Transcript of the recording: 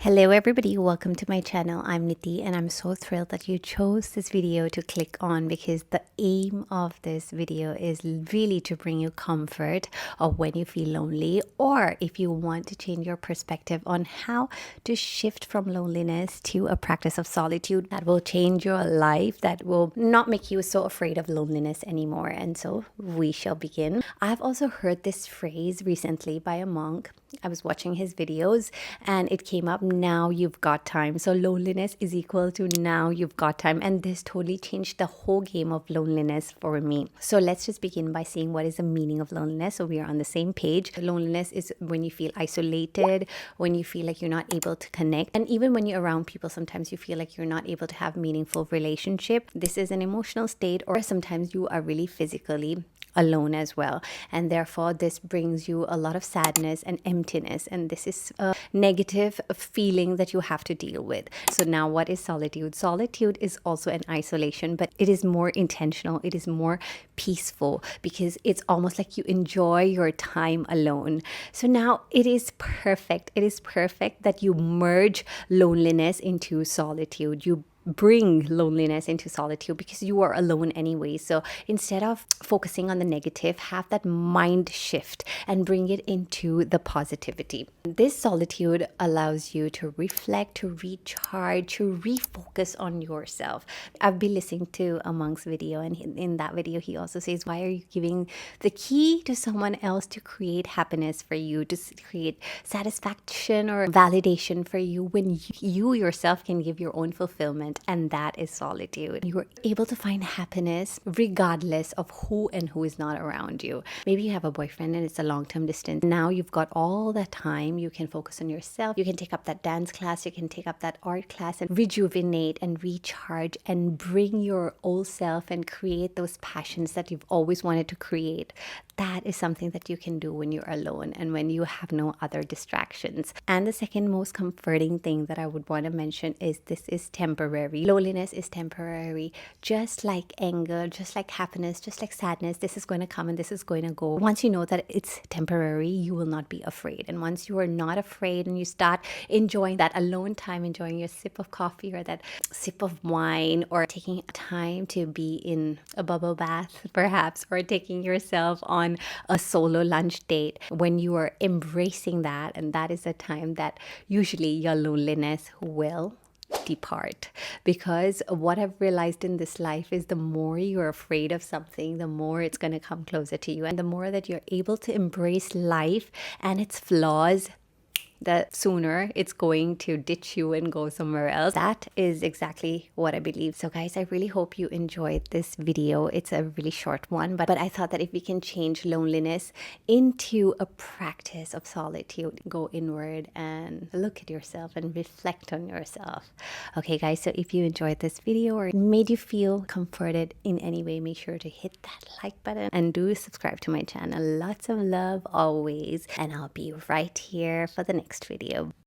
Hello everybody, welcome to my channel. I'm Niti and I'm so thrilled that you chose this video to click on because the aim of this video is really to bring you comfort of when you feel lonely, or if you want to change your perspective on how to shift from loneliness to a practice of solitude that will change your life, that will not make you so afraid of loneliness anymore. And so we shall begin. I've also heard this phrase recently by a monk. I was watching his videos and it came up, now you've got time. So loneliness is equal to now you've got time. And this totally changed the whole game of loneliness for me. So let's just begin by seeing what is the meaning of loneliness, so we are on the same page. Loneliness is when you feel isolated, when you feel like you're not able to connect. And even when you're around people, sometimes you feel like you're not able to have meaningful relationship. This is an emotional state, or sometimes you are really physically alone as well, and therefore this brings you a lot of sadness and emptiness, and this is a negative feeling that you have to deal with. So now, what is solitude? Solitude is also an isolation, but it is more intentional, it is more peaceful, because it's almost like you enjoy your time alone. So now it is perfect that you merge loneliness into solitude. You bring loneliness into solitude because you are alone anyway. So instead of focusing on the negative, have that mind shift and bring it into the positivity. This solitude allows you to reflect, to recharge, to refocus on yourself. I've been listening to a monk's video, and in that video he also says, why are you giving the key to someone else to create happiness for you, to create satisfaction or validation for you, when you yourself can give your own fulfillment? And that is solitude. You are able to find happiness regardless of who and who is not around you. Maybe you have a boyfriend and it's a long-term distance. Now you've got all that time. You can focus on yourself. You can take up that dance class. You can take up that art class and rejuvenate and recharge and bring your old self and create those passions that you've always wanted to create. That is something that you can do when you're alone and when you have no other distractions. And the second most comforting thing that I would want to mention is this is temporary. Loneliness is temporary. Just like anger, just like happiness, just like sadness, this is going to come and this is going to go. Once you know that it's temporary, you will not be afraid. And once you are not afraid and you start enjoying that alone time, enjoying your sip of coffee or that sip of wine, or taking time to be in a bubble bath perhaps, or taking yourself on a solo lunch date, when you are embracing that, and that is a time that usually your loneliness will depart. Because what I've realized in this life is the more you're afraid of something, the more it's going to come closer to you, and the more that you're able to embrace life and its flaws, the sooner it's going to ditch you and go somewhere else. That is exactly what I believe. So guys, I really hope you enjoyed this video. It's a really short one, but I thought that if we can change loneliness into a practice of solitude, go inward and look at yourself and reflect on yourself. Okay guys, so if you enjoyed this video or it made you feel comforted in any way, make sure to hit that like button and do subscribe to my channel. Lots of love always, and I'll be right here for the next video.